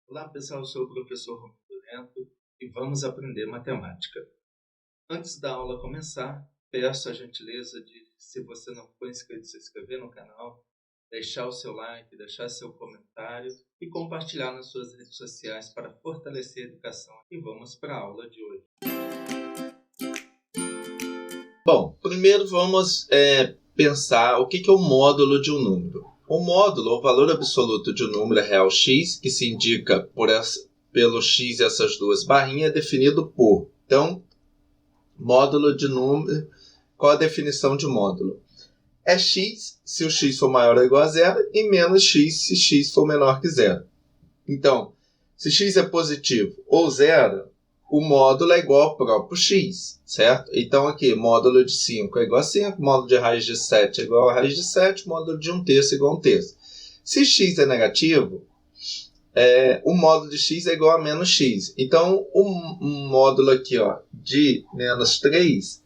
Olá pessoal, eu sou o professor Romulo Neto e vamos aprender matemática. Antes da aula começar, peço a gentileza de, se você não for inscrito, se inscrever no canal, deixar o seu like, deixar seu comentário e compartilhar nas suas redes sociais para fortalecer a educação. E vamos para a aula de hoje. Bom, primeiro vamos pensar o que é o módulo de um número. O módulo, o valor absoluto de um número real x, que se indica pelo x e essas duas barrinhas, é definido por. Então, módulo de número, qual a definição de módulo? É x se o x for maior ou igual a zero e menos x se x for menor que zero. Então, se x é positivo ou zero, o módulo é igual ao próprio x, certo? Então aqui, módulo de 5 é igual a 5, módulo de raiz de 7 é igual a raiz de 7, módulo de 1/3 é igual a 1/3. Se x é negativo, o módulo de x é igual a menos x. Então, um módulo aqui de menos 3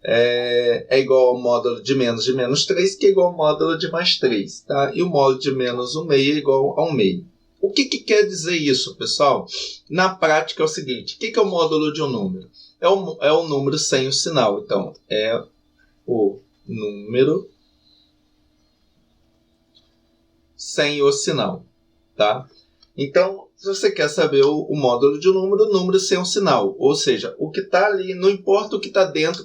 é igual ao módulo de menos 3, que é igual ao módulo de mais 3. Tá? E o módulo de menos 1/2 é igual a 1/2. O que quer dizer isso, pessoal? Na prática é o seguinte, o que é o módulo de um número? É o número sem o sinal. Então, é o número sem o sinal. Tá? Então, se você quer saber o módulo de um número sem um sinal. Ou seja, o que está ali, não importa o que está dentro,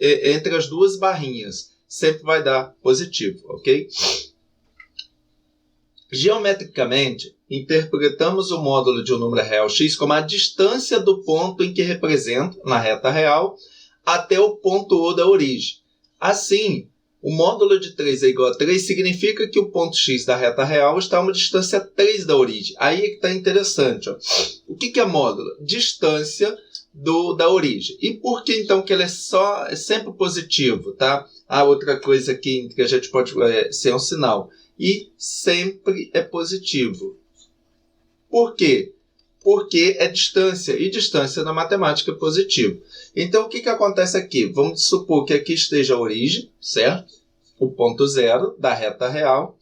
entre as duas barrinhas, sempre vai dar positivo, ok? Geometricamente, interpretamos o módulo de um número real x como a distância do ponto em que representa, na reta real, até o ponto O da origem. Assim, o módulo de 3 é igual a 3 significa que o ponto x da reta real está a uma distância 3 da origem. Aí é que está interessante. O que é módulo? Distância da origem. E por que então que ele é sempre positivo? Tá? Outra coisa aqui que a gente pode ser um sinal. E sempre é positivo. Por quê? Porque é distância, e distância na matemática é positivo. Então, o que acontece aqui? Vamos supor que aqui esteja a origem, certo? O ponto zero da reta real.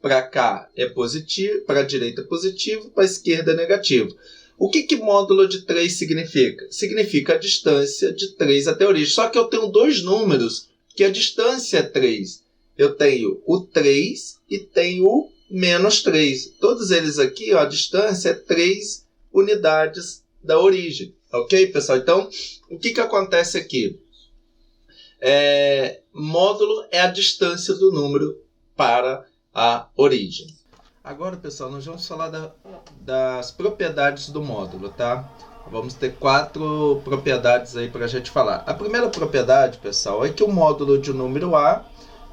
Para cá é positivo, para a direita é positivo, para a esquerda é negativo. O que módulo de 3 significa? Significa a distância de 3 até a origem. Só que eu tenho dois números que a distância é 3. Eu tenho o 3 e tenho o menos 3. Todos eles aqui, a distância é 3 unidades da origem. Ok, pessoal? Então, o que acontece aqui? Módulo é a distância do número para a origem. Agora, pessoal, nós vamos falar das propriedades do módulo, tá? Vamos ter 4 propriedades aí para a gente falar. A primeira propriedade, pessoal, é que o módulo de um número A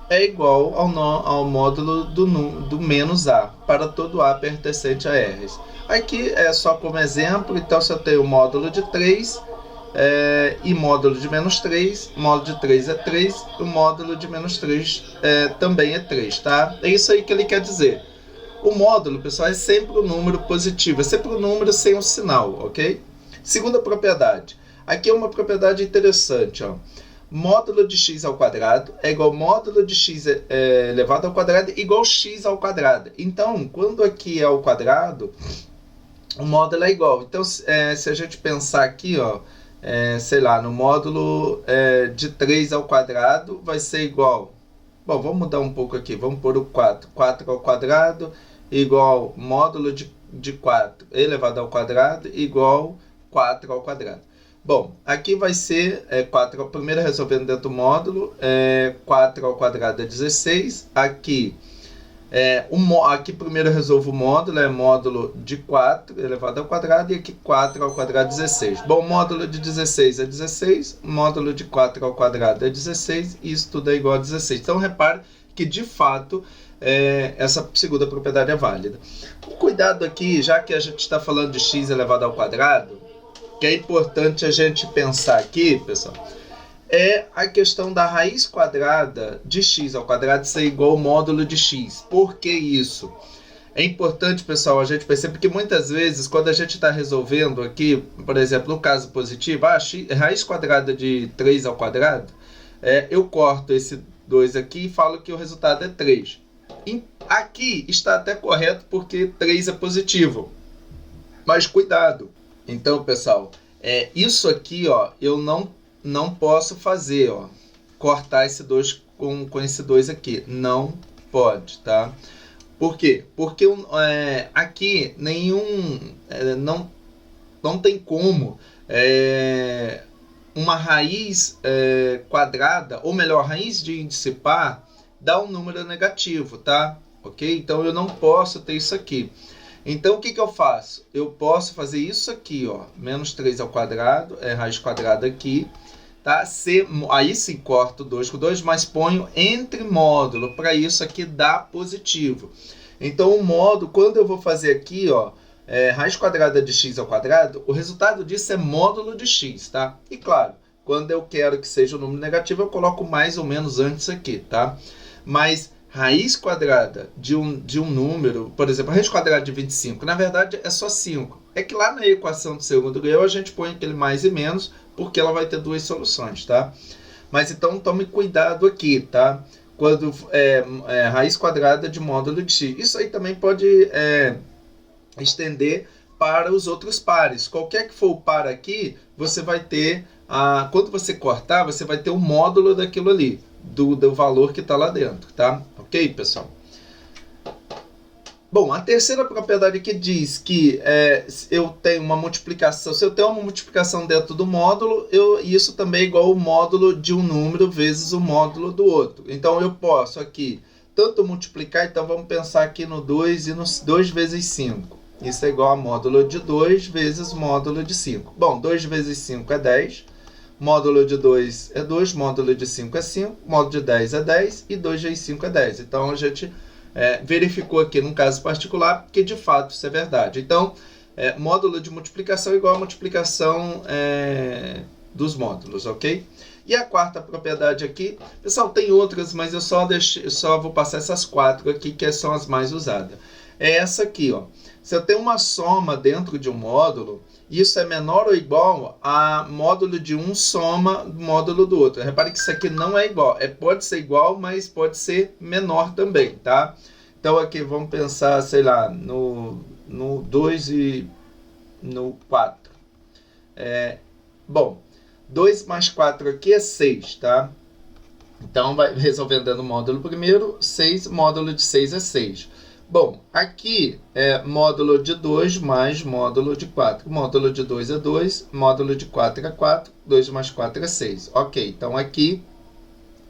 é igual ao módulo do menos A, para todo A pertencente a R. Aqui é só como exemplo, então se eu tenho o módulo de 3 e módulo de menos 3, módulo de 3 é 3, o módulo de menos 3 também é 3, tá? É isso aí que ele quer dizer. O módulo, pessoal, é sempre um número positivo, é sempre um número sem um sinal, ok? Segunda propriedade. Aqui é uma propriedade interessante, ó. Módulo de x ao quadrado é igual módulo de x elevado ao quadrado igual x ao quadrado. Então, quando aqui é ao quadrado, o módulo é igual. Então, se a gente pensar aqui, sei lá, no módulo de 3 ao quadrado vai ser igual. Bom, vamos mudar um pouco aqui. Vamos pôr o 4. 4 ao quadrado igual módulo de 4 elevado ao quadrado igual 4 ao quadrado. Bom, aqui vai ser 4, primeiro resolvendo dentro do módulo, 4 ao quadrado é 16, aqui primeiro eu resolvo o módulo, é módulo de 4 elevado ao quadrado, e aqui 4 ao quadrado é 16. Bom, módulo de 16 é 16, módulo de 4 ao quadrado é 16, e isso tudo é igual a 16. Então, repare que, de fato, essa segunda propriedade é válida. Cuidado aqui, já que a gente está falando de x elevado ao quadrado, que é importante a gente pensar aqui, pessoal, é a questão da raiz quadrada de x ao quadrado ser igual ao módulo de x. Por que isso? É importante, pessoal, a gente perceber que muitas vezes, quando a gente está resolvendo aqui, por exemplo, no caso positivo, raiz quadrada de 3 ao quadrado, eu corto esse 2 aqui e falo que o resultado é 3. Aqui está até correto porque 3 é positivo. Mas cuidado. Então, pessoal, isso aqui, ó, eu não posso fazer, ó, cortar esse 2 com esse 2 aqui. Não pode, tá? Por quê? Porque aqui não tem como uma raiz quadrada, ou melhor, raiz de índice par, dar um número negativo, tá? Ok? Então eu não posso ter isso aqui. Então o que eu faço? Eu posso fazer isso aqui, ó, menos 3 ao quadrado, raiz quadrada aqui, tá? Aí sim corto 2 com 2, mas ponho entre módulo, para isso aqui dar positivo. Então o módulo, quando eu vou fazer aqui, ó, raiz quadrada de x ao quadrado, o resultado disso é módulo de x, tá? E claro, quando eu quero que seja um número negativo, eu coloco mais ou menos antes aqui, tá? Mas raiz quadrada de um número, por exemplo, a raiz quadrada de 25, na verdade é só 5. É que lá na equação do segundo grau a gente põe aquele mais e menos, porque ela vai ter duas soluções, tá? Mas então tome cuidado aqui, tá? Quando raiz quadrada de módulo de x. Isso aí também pode estender para os outros pares. Qualquer que for o par aqui, você vai ter, quando você cortar, você vai ter o módulo daquilo ali, do valor que está lá dentro, tá? Ok, pessoal? Bom, a terceira propriedade aqui diz que eu tenho uma multiplicação, se eu tenho uma multiplicação dentro do módulo, isso também é igual ao módulo de um número vezes o módulo do outro. Então eu posso aqui tanto multiplicar, então vamos pensar aqui no 2 e no 2 vezes 5. Isso é igual a módulo de 2 vezes módulo de 5. Bom, 2 vezes 5 é 10. Módulo de 2 é 2, módulo de 5 é 5, módulo de 10 é 10 e 2 vezes 5 é 10. Então, a gente verificou aqui num caso particular que, de fato, isso é verdade. Então, módulo de multiplicação é igual a multiplicação dos módulos, ok? E a quarta propriedade aqui, pessoal, tem outras, mas eu só vou passar essas 4 aqui, que são as mais usadas. É essa aqui, ó. Se eu tenho uma soma dentro de um módulo, isso é menor ou igual a módulo de um soma do módulo do outro. Repare que isso aqui não é igual. Pode ser igual, mas pode ser menor também, tá? Então aqui vamos pensar, sei lá, no 2 e no 4. Bom, 2 mais 4 aqui é 6, tá? Então vai resolvendo dando módulo primeiro, 6, módulo de 6 é 6. Bom, aqui é módulo de 2 mais módulo de 4. Módulo de 2 é 2, módulo de 4 é 4, 2 mais 4 é 6. Ok, então aqui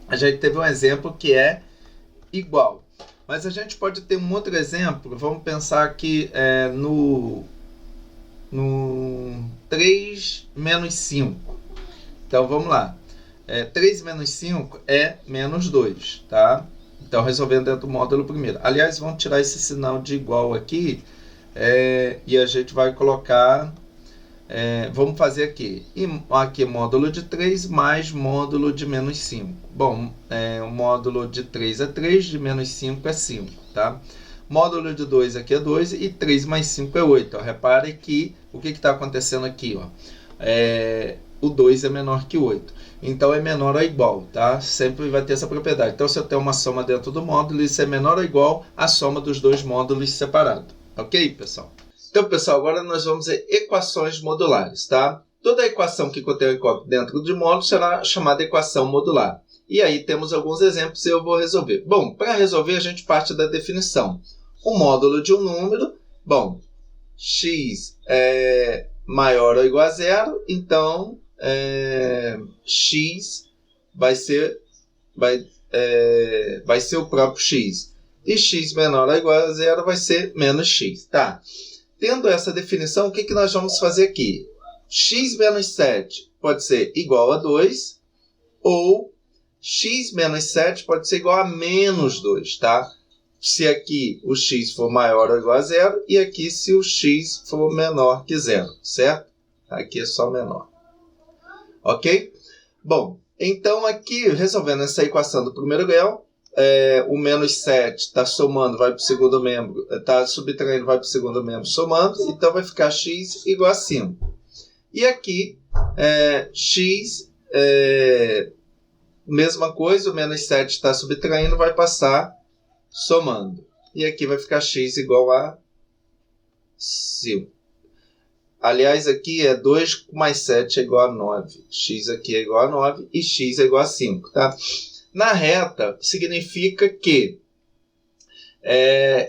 a gente teve um exemplo que é igual. Mas a gente pode ter um outro exemplo, vamos pensar aqui no 3 menos 5. Então vamos lá, 3 menos 5 é menos 2, tá? Então, resolvendo dentro do módulo primeiro. Aliás, vamos tirar esse sinal de igual aqui e a gente vai colocar, vamos fazer aqui, aqui módulo de 3 mais módulo de menos 5. Bom, o módulo de 3 é 3, de menos 5 é 5, tá? Módulo de 2 aqui é 2 e 3 mais 5 é 8. Ó. Repare que o que está acontecendo aqui? Ó? O 2 é menor que o 8. Então, é menor ou igual, tá? Sempre vai ter essa propriedade. Então, se eu tenho uma soma dentro do módulo, isso é menor ou igual à soma dos dois módulos separados. Ok, pessoal? Então, pessoal, agora nós vamos ver equações modulares, tá? Toda equação que contém um incógnito dentro de módulo será chamada equação modular. E aí temos alguns exemplos e eu vou resolver. Bom, para resolver, a gente parte da definição. O módulo de um número, bom, x é maior ou igual a zero, então x vai ser o próprio x. E x menor ou igual a zero vai ser menos x. Tá? Tendo essa definição, o que nós vamos fazer aqui? X menos 7 pode ser igual a 2, ou x menos 7 pode ser igual a menos 2, tá? Se aqui o x for maior ou igual a zero, e aqui se o x for menor que zero, certo? Aqui é só menor. Ok? Bom, então aqui, resolvendo essa equação do primeiro grau, o menos 7 está somando, vai para o segundo membro, está subtraindo, vai para o segundo membro, somando, então vai ficar x igual a 5. E aqui, x, mesma coisa, o menos 7 está subtraindo, vai passar somando. E aqui vai ficar x igual a 5. Aliás, aqui é 2 mais 7 é igual a 9. X aqui é igual a 9 e x é igual a 5. Tá? Na reta, significa que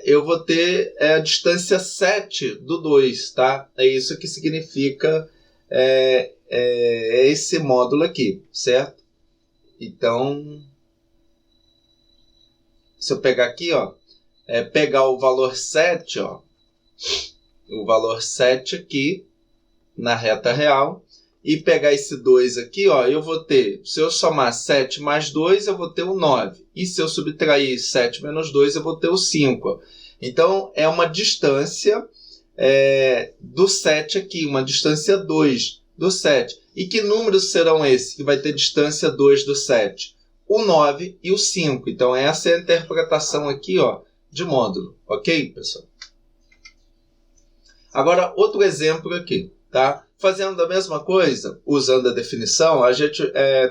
eu vou ter a distância 7 do 2. Tá? É isso que significa esse módulo aqui, certo? Então, se eu pegar aqui, ó, pegar o valor 7, ó, o valor 7 aqui na reta real, e pegar esse 2 aqui, ó, eu vou ter, se eu somar 7 mais 2, eu vou ter o 9. E se eu subtrair 7 menos 2, eu vou ter o 5. Ó. Então, é uma distância do 7 aqui, uma distância 2 do 7. E que números serão esses que vai ter distância 2 do 7? O 9 e o 5. Então, essa é a interpretação aqui, ó, de módulo. Ok, pessoal? Agora, outro exemplo aqui, tá? Fazendo a mesma coisa, usando a definição, a gente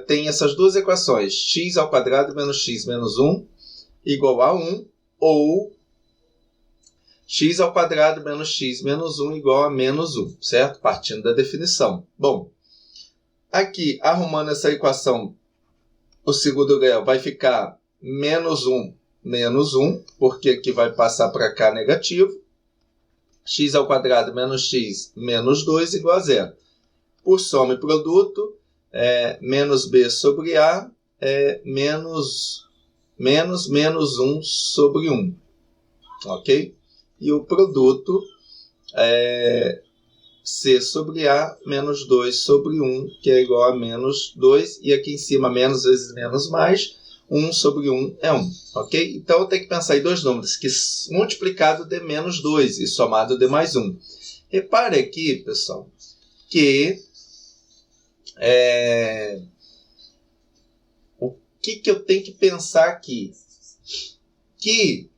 tem essas duas equações, x ao quadrado menos x menos 1 igual a 1, ou x ao quadrado menos x menos 1 igual a menos 1, certo? Partindo da definição. Bom, aqui, arrumando essa equação, o segundo grau vai ficar menos 1, porque aqui vai passar para cá negativo. X ao quadrado menos x menos 2 igual a 0. Por soma e produto, menos b sobre a menos 1 sobre 1. Ok? E o produto é c sobre a menos 2 sobre 1, que é igual a menos 2. E aqui em cima, menos vezes menos mais. 1 sobre 1 é 1, ok? Então, eu tenho que pensar em dois números, que multiplicado dê menos 2 e somado dê mais 1. Repare aqui, pessoal, que o que eu tenho que pensar aqui? Que,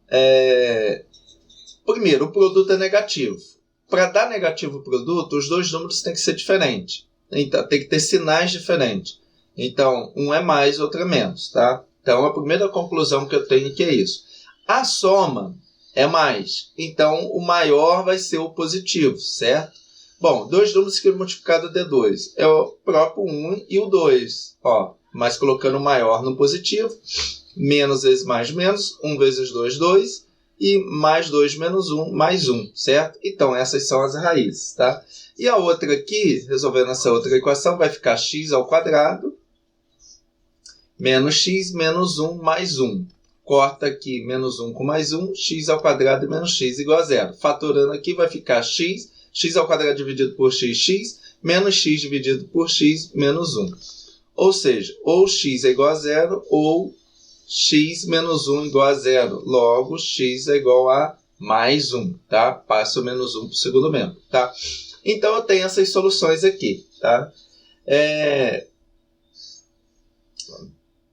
primeiro, o produto é negativo. Para dar negativo o produto, os dois números têm que ser diferentes. Então, tem que ter sinais diferentes. Então, um é mais, outro é menos, tá? Então, a primeira conclusão que eu tenho aqui é isso. A soma é mais. Então, o maior vai ser o positivo, certo? Bom, dois números que multiplicado dê 2. É o próprio 1 e o 2. Ó, mas colocando o maior no positivo. Menos vezes mais menos. 1 vezes 2, 2. E mais 2 menos 1, mais 1, certo? Então, essas são as raízes, tá? E a outra aqui, resolvendo essa outra equação, vai ficar x ao quadrado menos x menos 1 mais 1. Corta aqui menos 1 com mais 1, x ao quadrado menos x igual a 0. Fatorando aqui vai ficar x ao quadrado dividido por x, menos x dividido por x menos 1. Ou seja, ou x é igual a 0, ou x menos 1 igual a 0. Logo, x é igual a mais 1, tá? Passa o menos 1 para o segundo membro, tá? Então, eu tenho essas soluções aqui, tá?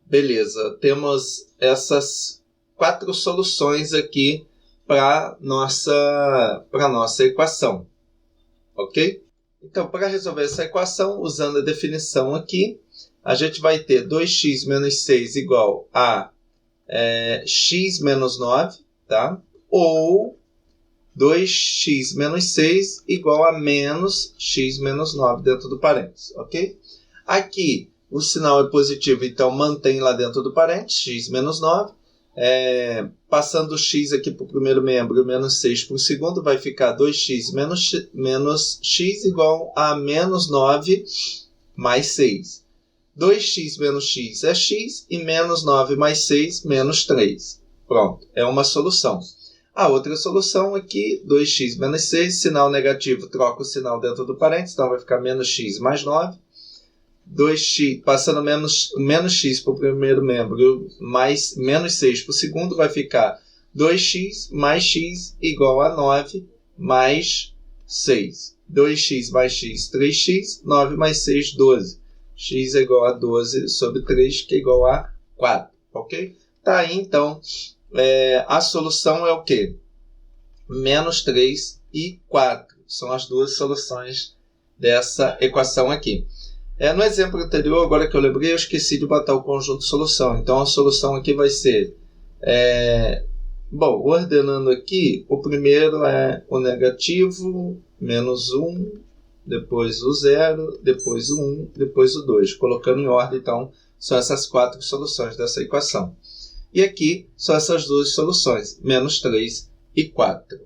Beleza, temos essas 4 soluções aqui para nossa equação, ok? Então, para resolver essa equação, usando a definição aqui, a gente vai ter 2x menos 6 igual a x menos 9, tá? Ou 2x menos 6 igual a menos x menos 9 dentro do parênteses, ok? Aqui, o sinal é positivo, então mantém lá dentro do parênteses, x menos 9. Passando o x aqui para o primeiro membro e o menos 6 para o segundo, vai ficar 2x menos x igual a menos 9 mais 6. 2x menos x é x e menos 9 mais 6 menos 3. Pronto, é uma solução. A outra solução aqui, 2x menos 6, sinal negativo, troca o sinal dentro do parênteses, então vai ficar menos x mais 9. 2x, passando menos x para o primeiro membro, mais menos 6 para o segundo, vai ficar 2x mais x igual a 9 mais 6. 2x mais x, 3x, 9 mais 6, 12. X é igual a 12 sobre 3, que é igual a 4, ok? Tá aí, então, a solução é o quê? Menos 3 e 4. São as duas soluções dessa equação aqui. No exemplo anterior, agora que eu lembrei, eu esqueci de botar o conjunto de solução. Então, a solução aqui vai ser... ordenando aqui, o primeiro é o negativo, menos 1, depois o 0, depois o 1, depois o 2. Colocando em ordem, então, são essas 4 soluções dessa equação. E aqui são essas duas soluções, menos 3 e 4.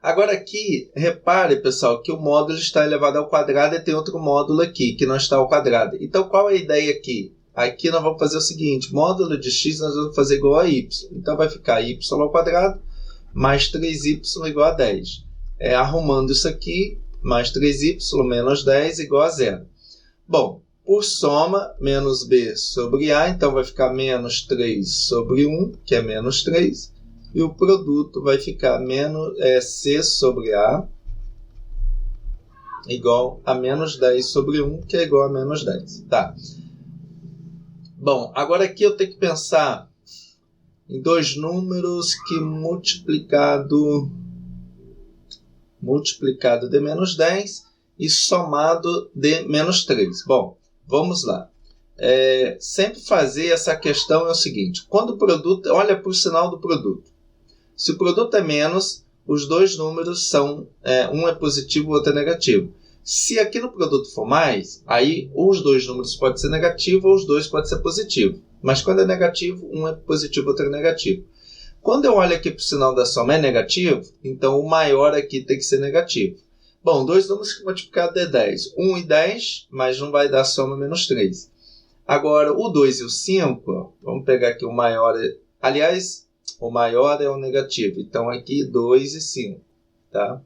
Agora aqui, repare, pessoal, que o módulo está elevado ao quadrado e tem outro módulo aqui, que não está ao quadrado. Então, qual é a ideia aqui? Aqui nós vamos fazer o seguinte, módulo de x nós vamos fazer igual a y. Então, vai ficar y ao quadrado mais 3y igual a 10. Arrumando isso aqui, mais 3y menos 10 igual a 0. Bom, por soma, menos b sobre a, então vai ficar menos 3 sobre 1, que é menos 3. E o produto vai ficar c sobre a igual a menos 10 sobre 1, que é igual a menos 10. Tá. Bom, agora aqui eu tenho que pensar em dois números que multiplicado de menos 10 e somado de menos 3. Bom, vamos lá. Sempre fazer essa questão é o seguinte. Quando o produto, olha para o sinal do produto. Se o produto é menos, os dois números são, um é positivo e o outro é negativo. Se aqui no produto for mais, aí os dois números podem ser negativos ou os dois podem ser positivos. Mas quando é negativo, um é positivo e o outro é negativo. Quando eu olho aqui para o sinal da soma é negativo, então o maior aqui tem que ser negativo. Bom, dois números que multiplicados é 10. 1 e 10, mas não vai dar soma menos 3. Agora, o 2 e o 5, ó, vamos pegar aqui o maior. Aliás, o maior é o negativo. Então, aqui 2 e 5. Tá?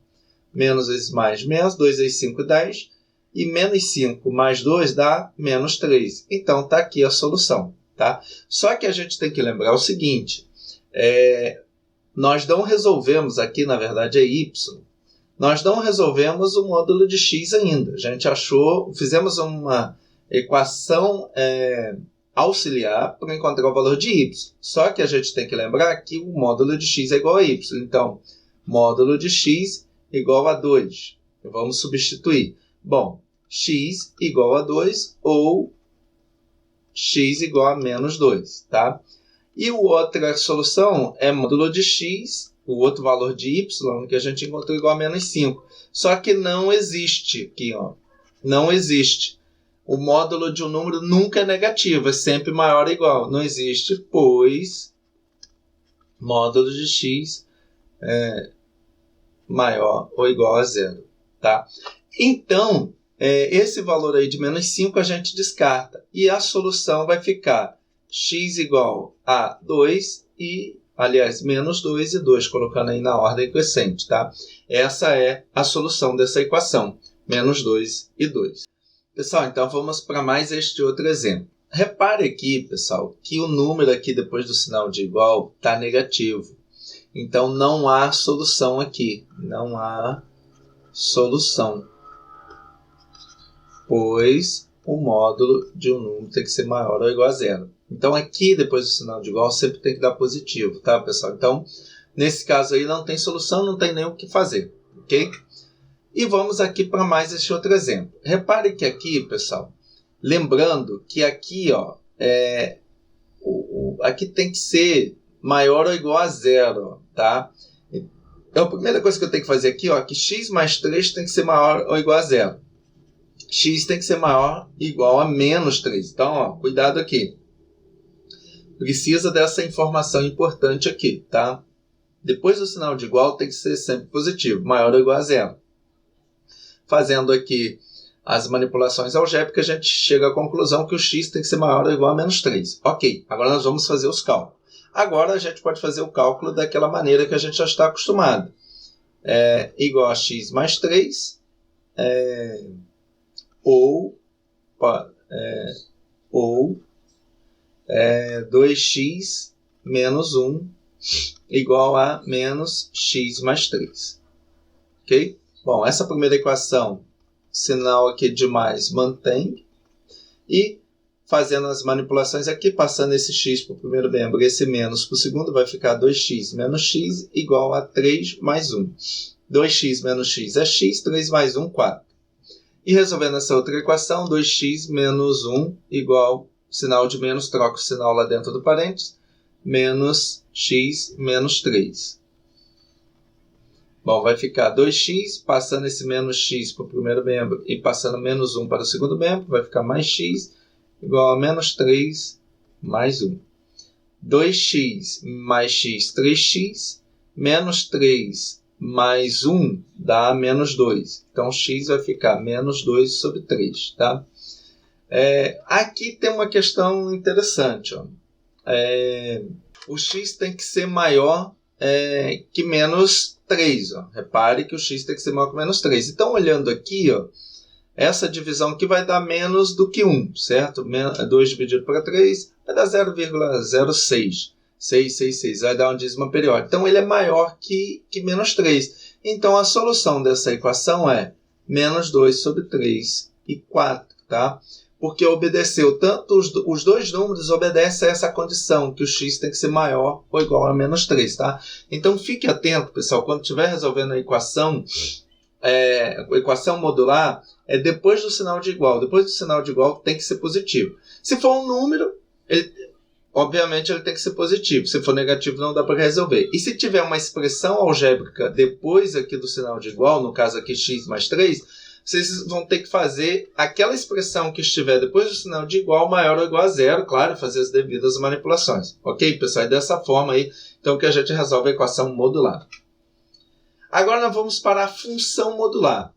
Menos vezes mais menos, 2 vezes 5, 10. E menos 5 mais 2 dá menos 3. Então, está aqui a solução. Tá? Só que a gente tem que lembrar o seguinte. Nós não resolvemos aqui, na verdade, é y. Nós não resolvemos o módulo de x ainda. A gente fizemos uma equação auxiliar para encontrar o valor de y. Só que a gente tem que lembrar que o módulo de x é igual a y. Então, módulo de x igual a 2. Vamos substituir. Bom, x igual a 2 ou x igual a menos 2. Tá? E a outra solução é módulo de x, o outro valor de y, que a gente encontrou igual a menos 5. Só que não existe aqui, ó. Não existe. O módulo de um número nunca é negativo, é sempre maior ou igual. Não existe, pois módulo de x é maior ou igual a 0. Tá? Então, esse valor aí de menos 5 a gente descarta. E a solução vai ficar x igual a 2 e, aliás, menos 2 e 2, colocando aí na ordem crescente, tá? Essa é a solução dessa equação, menos 2 e 2. Pessoal, então vamos para mais este outro exemplo. Repare aqui, pessoal, que o número aqui depois do sinal de igual está negativo. Então, não há solução aqui. Não há solução. Pois o módulo de um número tem que ser maior ou igual a 0. Então, aqui, depois do sinal de igual, sempre tem que dar positivo, tá, pessoal? Então, nesse caso aí, não tem solução, não tem nem o que fazer, ok? E vamos aqui para mais este outro exemplo. Repare que aqui, pessoal, lembrando que aqui, ó, aqui tem que ser maior ou igual a 0, tá? Então, a primeira coisa que eu tenho que fazer aqui, ó, que x mais 3 tem que ser maior ou igual a 0. X tem que ser maior ou igual a menos 3. Então, ó, cuidado aqui. Precisa dessa informação importante aqui, tá? Depois do sinal de igual tem que ser sempre positivo, maior ou igual a 0. Fazendo aqui as manipulações algébricas, a gente chega à conclusão que o x tem que ser maior ou igual a menos 3. Ok, agora nós vamos fazer os cálculos. Agora a gente pode fazer o cálculo daquela maneira que a gente já está acostumado. Igual a x mais 3, ou 2x menos 1 igual a menos x mais 3. Ok? Bom, essa primeira equação, sinal aqui de mais, mantém. E fazendo as manipulações aqui, passando esse x para o primeiro membro e esse menos para o segundo, vai ficar 2x menos x igual a 3 mais 1. 2x menos x é x, 3 mais 1, 4. E resolvendo essa outra equação, 2x menos 1 igual, sinal de menos, troca o sinal lá dentro do parênteses, menos x menos 3. Bom, vai ficar 2x, passando esse menos x para o primeiro membro e passando menos 1 para o segundo membro, vai ficar mais x igual a menos 3 mais 1. 2x mais x, 3x, menos 3 mais 1 dá menos 2. Então, x vai ficar menos 2 sobre 3, tá? Aqui tem uma questão interessante, ó. O x tem que ser maior que menos 3. Ó. Repare que o x tem que ser maior que menos 3. Então, olhando aqui, ó, essa divisão aqui vai dar menos do que 1, certo? 2 dividido por 3 vai dar 0,06. 666 vai dar uma dízima periódica. Então, ele é maior que menos 3. Então, a solução dessa equação é menos 2 sobre 3 e 4, tá? Porque obedeceu tanto os dois números obedecem a essa condição, que o x tem que ser maior ou igual a menos 3, tá? Então, fique atento, pessoal, quando estiver resolvendo a equação modular, depois do sinal de igual. Depois do sinal de igual tem que ser positivo. Se for um número, obviamente ele tem que ser positivo. Se for negativo, não dá para resolver. E se tiver uma expressão algébrica depois aqui do sinal de igual, no caso aqui x mais 3, vocês vão ter que fazer aquela expressão que estiver depois do sinal de igual maior ou igual a zero, claro, fazer as devidas manipulações. Ok, pessoal? É dessa forma aí, então, que a gente resolve a equação modular. Agora nós vamos para a função modular.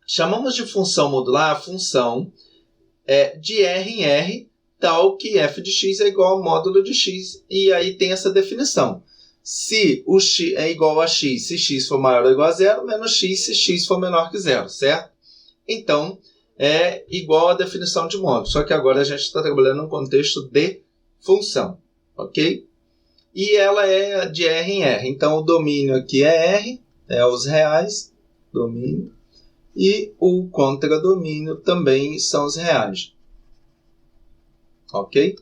Chamamos de função modular a função de R em R, tal que f de x é igual ao módulo de x, e aí tem essa definição. Se o x é igual a x se x for maior ou igual a zero, menos x se x for menor que zero, certo? Então, é igual à definição de módulo, só que agora a gente está trabalhando num contexto de função, ok? E ela é de R em R, então o domínio aqui é R, os reais, domínio, e o contradomínio também são os reais, ok?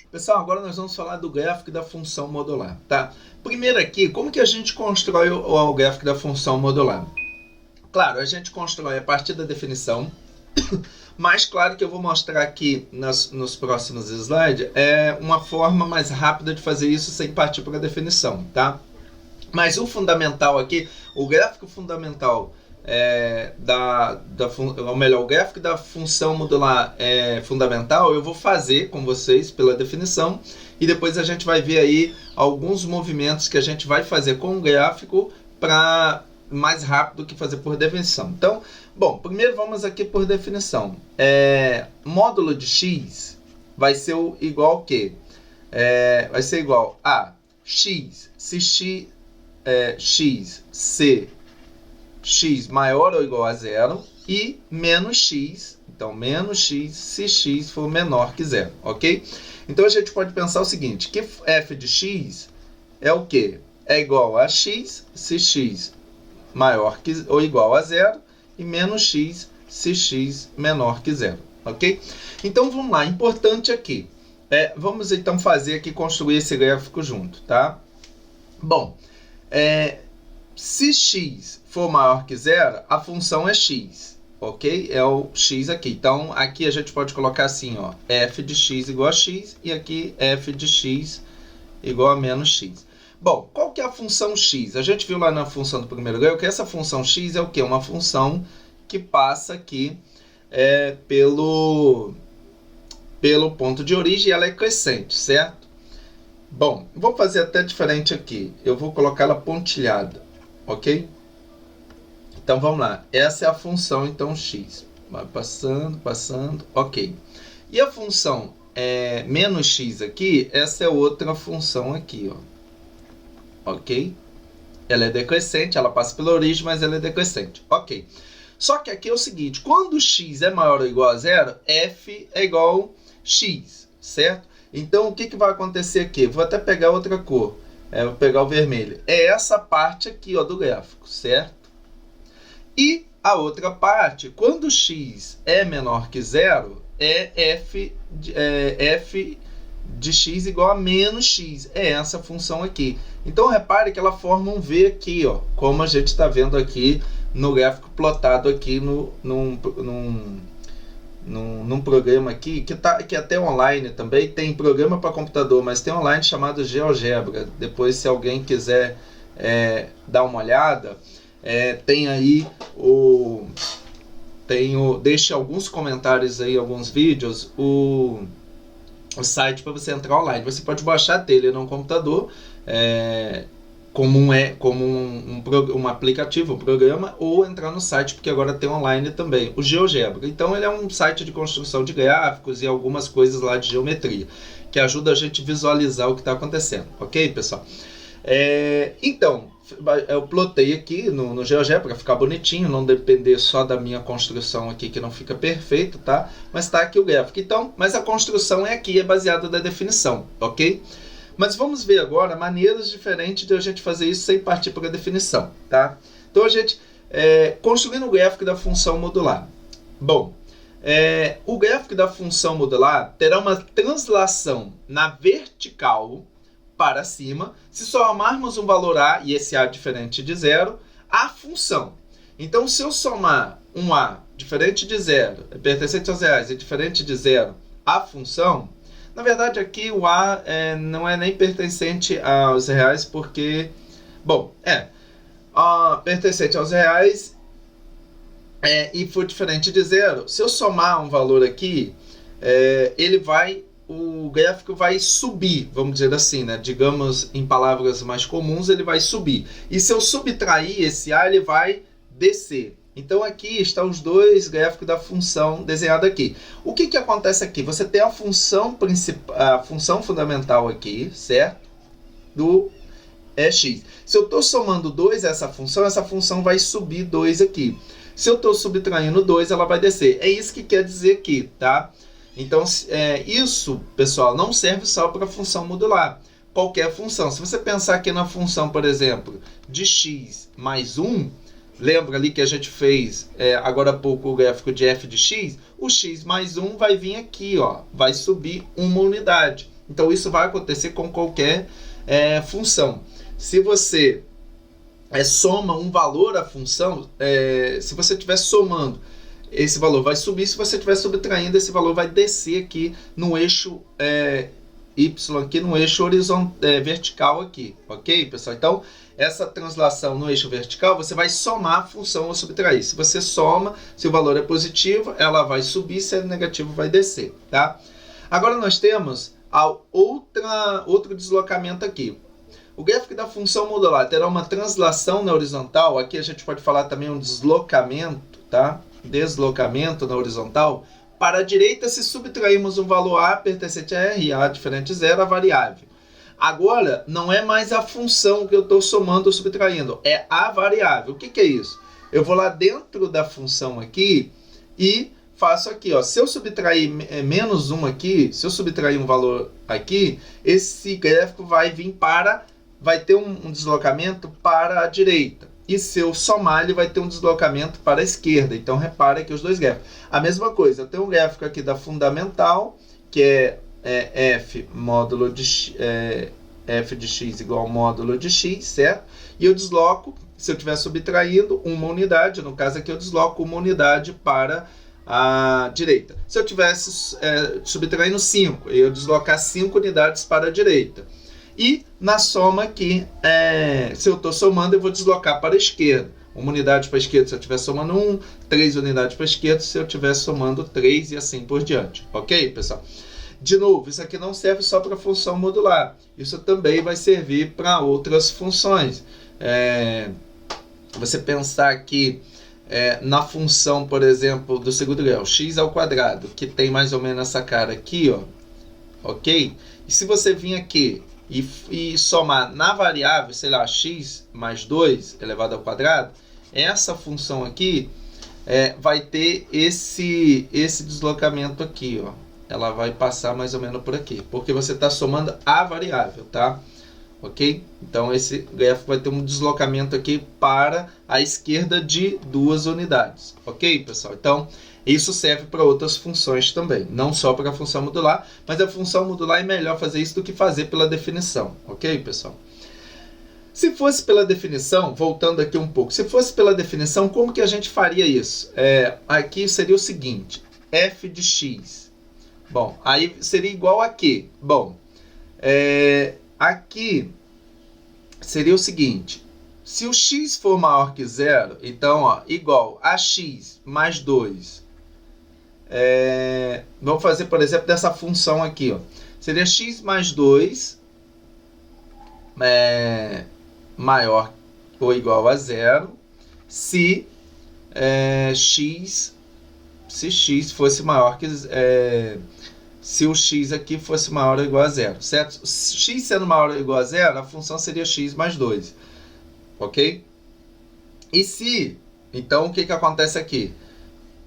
Pessoal, agora nós vamos falar do gráfico da função modular, tá? Primeiro aqui, como que a gente constrói o gráfico da função modular? Claro, a gente constrói a partir da definição, mas claro que eu vou mostrar aqui nos próximos slides uma forma mais rápida de fazer isso sem partir para a definição, tá? Mas o fundamental aqui, o gráfico fundamental o gráfico da função modular fundamental, eu vou fazer com vocês pela definição e depois a gente vai ver aí alguns movimentos que a gente vai fazer com o gráfico para mais rápido que fazer por definição. Então, bom, primeiro vamos aqui por definição. Módulo de x vai ser igual ao quê? Vai ser igual a x, se se x maior ou igual a zero e menos x, então menos x se x for menor que zero, ok? Então a gente pode pensar o seguinte, que f de x é o quê? É igual a x se x maior que ou igual a zero e menos x se x menor que zero, ok? Então vamos lá, importante aqui, vamos então fazer aqui, construir esse gráfico junto, tá? Bom, se x for maior que zero, a função é x, ok? É o x aqui. Então, aqui a gente pode colocar assim, ó, f de x igual a x, e aqui f de x igual a menos x. Bom, qual que é a função x? A gente viu lá na função do primeiro grau que essa função x é o quê? Uma função que passa aqui pelo ponto de origem, e ela é crescente, certo? Bom, vou fazer até diferente aqui. Eu vou colocar ela pontilhada, ok? Então, vamos lá. Essa é a função, então, x. Vai passando, passando, ok. E a função menos x aqui, essa é outra função aqui, ó. Ok? Ela é decrescente, ela passa pela origem, mas ela é decrescente. Ok. Só que aqui é o seguinte, quando x é maior ou igual a zero, f é igual a x, certo? Então, o que vai acontecer aqui? Vou até pegar outra cor. Vou pegar o vermelho. É essa parte aqui, ó, do gráfico, certo? E a outra parte, quando x é menor que zero, f de x igual a menos x. É essa função aqui. Então, repare que ela forma um V aqui, ó, como a gente está vendo aqui no gráfico plotado aqui num programa aqui, que até online também, tem programa para computador, mas tem online chamado GeoGebra. Depois, se alguém quiser dar uma olhada, tem aí deixe alguns comentários aí, alguns vídeos, o site para você entrar online. Você pode baixar dele no computador, como um aplicativo, um programa, ou entrar no site, porque agora tem online também, o GeoGebra. Então ele é um site de construção de gráficos e algumas coisas lá de geometria, que ajuda a gente a visualizar o que está acontecendo, ok, pessoal? Então, eu plotei aqui no GeoGebra para ficar bonitinho, não depender só da minha construção aqui, que não fica perfeito, tá? Mas tá aqui o gráfico. Então, mas a construção aqui, é baseada na definição, ok? Mas vamos ver agora maneiras diferentes de a gente fazer isso sem partir para a definição, tá? Então, a gente construindo o gráfico da função modular. Bom, o gráfico da função modular terá uma translação na vertical para cima, se somarmos um valor A, e esse A diferente de zero, a função. Então, se eu somar um A diferente de zero, pertencente aos reais, e diferente de zero, a função, na verdade aqui o A não é nem pertencente aos reais, porque, bom, pertencente aos reais e for diferente de zero, se eu somar um valor aqui, o gráfico vai subir, vamos dizer assim, né? Digamos em palavras mais comuns, ele vai subir. E se eu subtrair esse A, ele vai descer. Então aqui estão os dois gráficos da função desenhado aqui. O que acontece aqui? Você tem a função principal, a função fundamental aqui, certo? Do x. Se eu estou somando 2 a essa função vai subir 2 aqui. Se eu estou subtraindo 2, ela vai descer. É isso que quer dizer aqui, tá? Então, isso, pessoal, não serve só para a função modular. Qualquer função. Se você pensar aqui na função, por exemplo, de x mais 1, lembra ali que a gente fez agora há pouco o gráfico de f de x? O x mais 1 vai vir aqui, ó, vai subir uma unidade. Então, isso vai acontecer com qualquer função. Se você soma um valor à função, se você estiver somando, esse valor vai subir. Se você estiver subtraindo, esse valor vai descer aqui no eixo Y, aqui no eixo vertical aqui, ok, pessoal? Então, essa translação no eixo vertical, você vai somar a função ou subtrair. Se você soma, se o valor é positivo, ela vai subir, se é negativo, vai descer, tá? Agora nós temos outro deslocamento aqui. O gráfico da função modular terá uma translação na horizontal. Aqui a gente pode falar também um deslocamento, tá? Deslocamento na horizontal. Para a direita, se subtrairmos um valor A pertencente a R, A diferente de zero, a variável. Agora, não é mais a função que eu estou somando ou subtraindo, é a variável. O que é isso? Eu vou lá dentro da função aqui e faço aqui, ó. Se eu subtrair menos 1 aqui, se eu subtrair um valor aqui, esse gráfico vai ter um deslocamento para a direita. E se eu somar, ele vai ter um deslocamento para a esquerda. Então, repare aqui os dois gráficos. A mesma coisa, eu tenho um gráfico aqui da fundamental, que é f módulo de f de x igual ao módulo de x, certo? E eu desloco, se eu estiver subtraindo, uma unidade. No caso aqui, eu desloco uma unidade para a direita. Se eu estivesse subtraindo 5, eu deslocar 5 unidades para a direita. E na soma aqui, se eu estou somando, eu vou deslocar para a esquerda. Uma unidade para a esquerda se eu estiver somando 1, 3 unidades para a esquerda se eu estiver somando 3 e assim por diante. Ok, pessoal? De novo, isso aqui não serve só para a função modular. Isso também vai servir para outras funções. Você pensar aqui na função, por exemplo, do segundo grau, x ao quadrado, que tem mais ou menos essa cara aqui, ó. Ok? E se você vir aqui e somar na variável, sei lá, x mais 2 elevado ao quadrado, essa função aqui vai ter esse deslocamento aqui, ó. Ela vai passar mais ou menos por aqui, porque você está somando a variável, tá? Ok? Então, esse gráfico vai ter um deslocamento aqui para a esquerda de 2 unidades. Ok, pessoal? Então, isso serve para outras funções também, não só para a função modular, mas a função modular é melhor fazer isso do que fazer pela definição, ok, pessoal? Se fosse pela definição, voltando aqui um pouco, se fosse pela definição, como que a gente faria isso? Aqui seria o seguinte, f de x. Bom, aí seria igual a quê? Bom, aqui seria o seguinte, se o x for maior que zero, então, ó, igual a x mais 2. Vamos fazer, por exemplo, dessa função aqui. Ó. Seria x mais 2 maior ou igual a zero se x fosse maior que... se o x aqui fosse maior ou igual a zero, certo? X sendo maior ou igual a zero, a função seria x mais 2, ok? E se... Então, o que acontece aqui?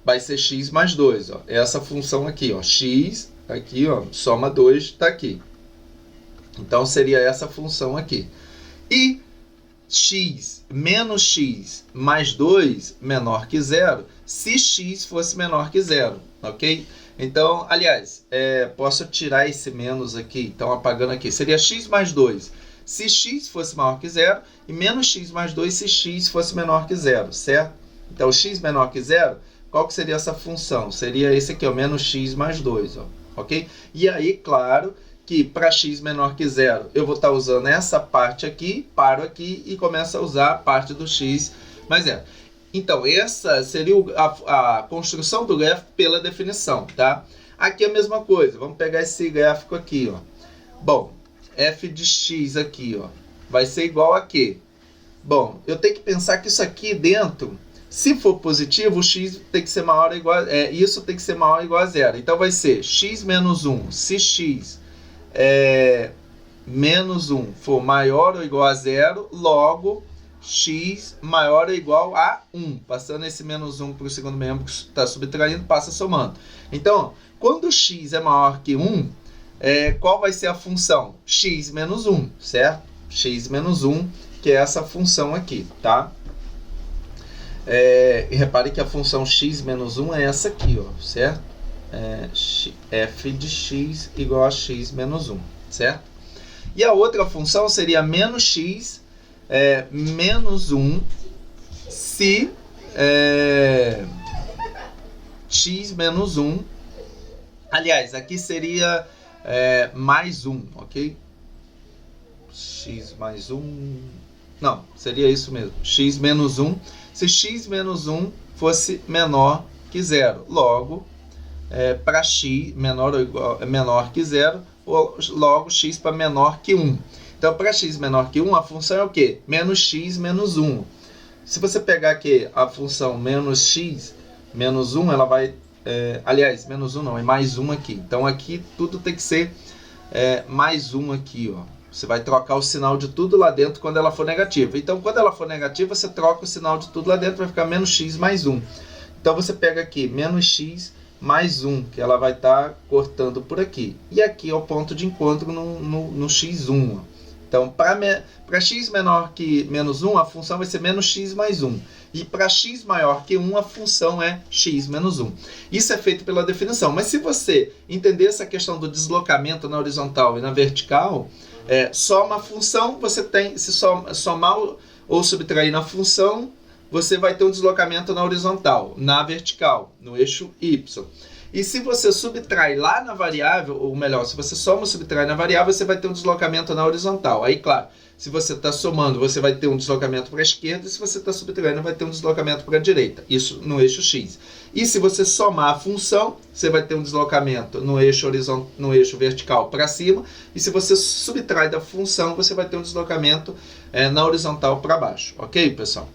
Vai ser x mais 2, ó. Essa função aqui, ó, x, aqui, ó, soma 2, está aqui. Então, seria essa função aqui. E x menos x mais 2 menor que zero, se x fosse menor que zero, ok? Então, aliás, posso tirar esse menos aqui, então apagando aqui, seria x mais 2 se x fosse maior que zero e menos x mais 2 se x fosse menor que zero, certo? Então, x menor que zero, qual que seria essa função? Seria esse aqui, ó, menos x mais 2, ó, ok? E aí, claro, que para x menor que zero, eu vou estar usando essa parte aqui, paro aqui e começo a usar a parte do x mais zero. Então, essa seria a construção do gráfico pela definição, tá? Aqui é a mesma coisa, vamos pegar esse gráfico aqui, ó. Bom, f de x aqui, ó, vai ser igual a quê? Bom, eu tenho que pensar que isso aqui dentro, se for positivo, o x tem que ser maior ou igual isso tem que ser maior ou igual a zero. Então, vai ser x menos 1, se x menos 1 for maior ou igual a zero, logo x maior ou igual a 1. Passando esse menos 1 para o segundo membro que está subtraindo, passa somando. Então, quando x é maior que 1, qual vai ser a função? X menos 1, certo? X menos 1, que é essa função aqui, tá? E repare que a função x menos 1 é essa aqui, ó, certo? F de x igual a x menos 1, certo? E a outra função seria menos x menos 1 se x menos 1. Aliás, aqui seria mais 1, ok? X mais 1... Não, seria isso mesmo. X menos 1. Se x menos 1 fosse menor que zero. Logo, para x menor que zero, logo x para menor que 1. Então, para x menor que 1, a função é o quê? Menos x menos 1. Se você pegar aqui a função menos x menos 1, ela vai... aliás, menos 1 não, é mais 1 aqui. Então, aqui tudo tem que ser mais 1 aqui, ó. Você vai trocar o sinal de tudo lá dentro quando ela for negativa. Então, quando ela for negativa, você troca o sinal de tudo lá dentro, vai ficar menos x mais 1. Então, você pega aqui menos x mais 1, que ela vai estar cortando por aqui. E aqui é o ponto de encontro no x1. Ó. Então, para x menor que menos 1, a função vai ser menos x mais 1. E para x maior que 1, a função é x menos 1. Isso é feito pela definição. Mas se você entender essa questão do deslocamento na horizontal e na vertical, soma a função, você tem, se somar ou subtrair na função, você vai ter um deslocamento na horizontal, na vertical, no eixo y. E se você subtrai lá na variável, ou melhor, se você soma ou subtrai na variável, você vai ter um deslocamento na horizontal. Aí, claro, se você está somando, você vai ter um deslocamento para a esquerda, e se você está subtraindo, vai ter um deslocamento para a direita. Isso no eixo x. E se você somar a função, você vai ter um deslocamento no eixo vertical para cima. E se você subtrai da função, você vai ter um deslocamento na horizontal para baixo. Ok, pessoal?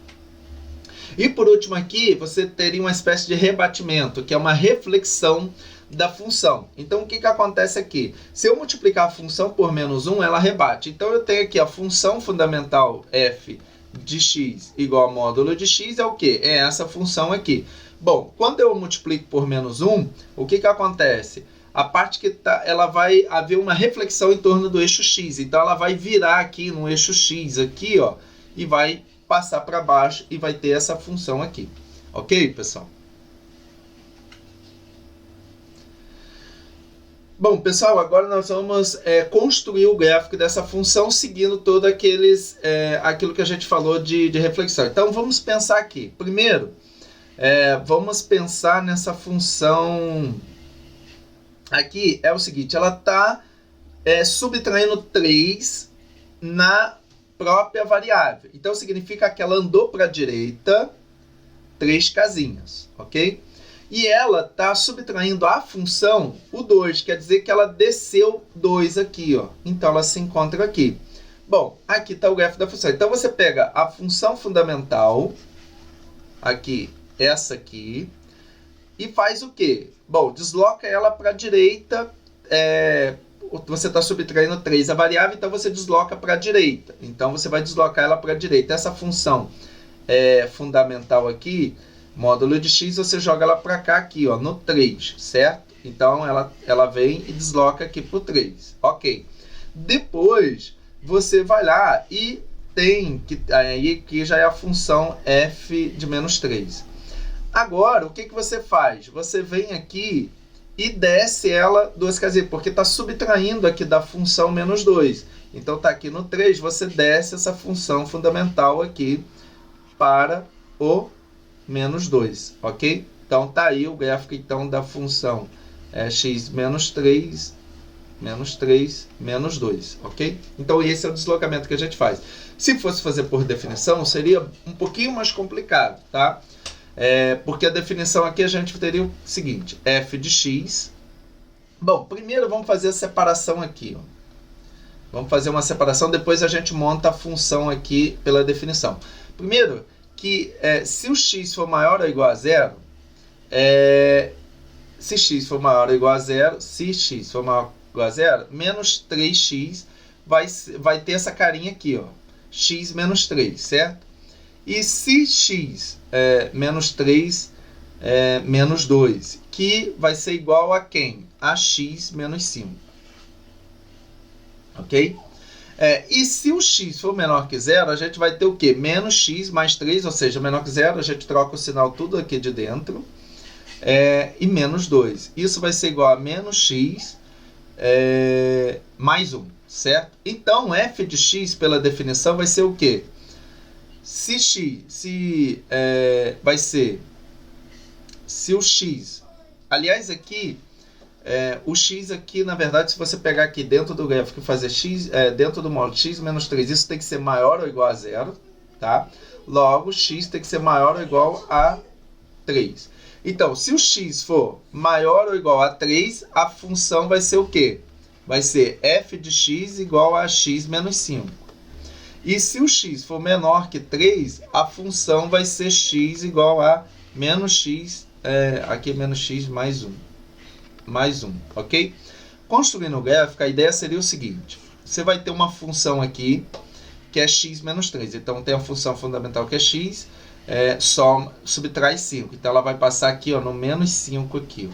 E por último aqui, você teria uma espécie de rebatimento, que é uma reflexão da função. Então, o que acontece aqui? Se eu multiplicar a função por menos 1, ela rebate. Então, eu tenho aqui a função fundamental f de x igual a módulo de x é o quê? É essa função aqui. Bom, quando eu multiplico por menos 1, o que acontece? A parte que ela vai haver uma reflexão em torno do eixo x. Então, ela vai virar aqui no eixo x, aqui, ó, e vai passar para baixo e vai ter essa função aqui. Ok, pessoal? Bom, pessoal, agora nós vamos construir o gráfico dessa função seguindo todo aquilo que a gente falou de reflexão. Então, vamos pensar aqui. Primeiro, vamos pensar nessa função aqui. É o seguinte, ela está subtraindo 3 na própria variável. Então, significa que ela andou para a direita 3 casinhas, ok? E ela está subtraindo a função o 2, quer dizer que ela desceu 2 aqui, ó. Então, ela se encontra aqui. Bom, aqui está o grafo da função. Então, você pega a função fundamental, aqui, essa aqui, e faz o quê? Bom, desloca ela para a direita, você está subtraindo 3 a variável, então você desloca para a direita. Então, você vai deslocar ela para a direita. Essa função fundamental aqui, módulo de x, você joga ela para cá, aqui, ó, no 3, certo? Então, ela vem e desloca aqui para o 3. Ok. Depois, você vai lá e tem, aí que já é a função f de menos 3. Agora, o que você faz? Você vem aqui e desce ela 2 casinhas, porque está subtraindo aqui da função menos 2. Então, está aqui no 3, você desce essa função fundamental aqui para o menos 2, ok? Então, está aí o gráfico então, da função x menos 3, menos 2, ok? Então, esse é o deslocamento que a gente faz. Se fosse fazer por definição, seria um pouquinho mais complicado, tá? Porque a definição aqui a gente teria o seguinte, f de x. Bom, primeiro vamos fazer a separação aqui, ó. Vamos fazer uma separação, depois a gente monta a função aqui pela definição. Primeiro, que se o x for maior ou igual a zero, se x for maior ou igual a zero, menos 3x vai ter essa carinha aqui, ó, x menos 3, certo? E se x menos 3 menos 2, que vai ser igual a quem? A x menos 5. Ok? E se o x for menor que zero, a gente vai ter o quê? Menos x mais 3, ou seja, menor que zero, a gente troca o sinal tudo aqui de dentro. E menos 2. Isso vai ser igual a menos x mais 1, certo? Então, f de x, pela definição, vai ser o quê? Se o x, aliás, aqui, o x aqui, na verdade, se você pegar aqui dentro do gráfico e fazer x, dentro do módulo x menos 3, isso tem que ser maior ou igual a zero, tá? Logo, x tem que ser maior ou igual a 3. Então, se o x for maior ou igual a 3, a função vai ser o quê? Vai ser f de x igual a x menos 5. E se o x for menor que 3, a função vai ser x igual a menos x, aqui é menos x mais 1. Ok? Construindo o gráfico, a ideia seria o seguinte. Você vai ter uma função aqui, que é x menos 3. Então, tem a função fundamental que é x, subtrai 5. Então, ela vai passar aqui, ó, no menos 5 aqui.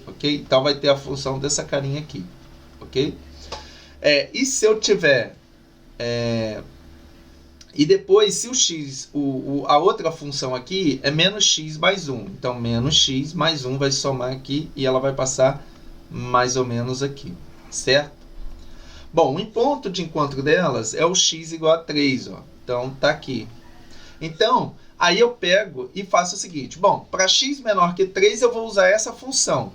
Ó. Ok? Então, vai ter a função dessa carinha aqui. Ok? E se eu tiver... E depois, se o x, a outra função aqui é menos x mais 1. Então, menos x mais 1 vai somar aqui e ela vai passar mais ou menos aqui, certo? Bom, o ponto de encontro delas é o x igual a 3, ó. Então, tá aqui. Então, aí eu pego e faço o seguinte. Bom, para x menor que 3, eu vou usar essa função.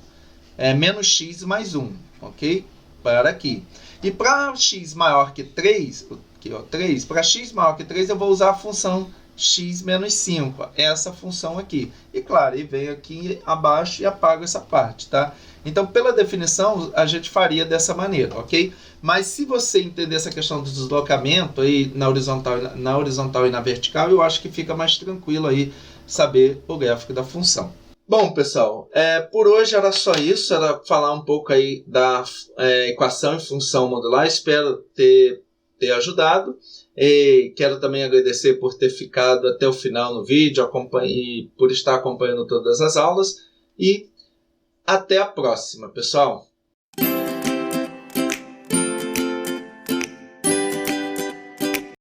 Menos x mais 1, ok? Para aqui. E para x maior que 3... Aqui, ó, 3. Para x maior que 3, eu vou usar a função x menos 5. Essa função aqui. E claro, e venho aqui abaixo e apago essa parte, tá? Então, pela definição, a gente faria dessa maneira, ok? Mas se você entender essa questão do deslocamento aí na horizontal e na vertical, eu acho que fica mais tranquilo aí saber o gráfico da função. Bom, pessoal, por hoje era só isso. Era falar um pouco aí da equação e função modular. Espero ter ajudado. E quero também agradecer por ter ficado até o final no vídeo e por estar acompanhando todas as aulas. E até a próxima, pessoal!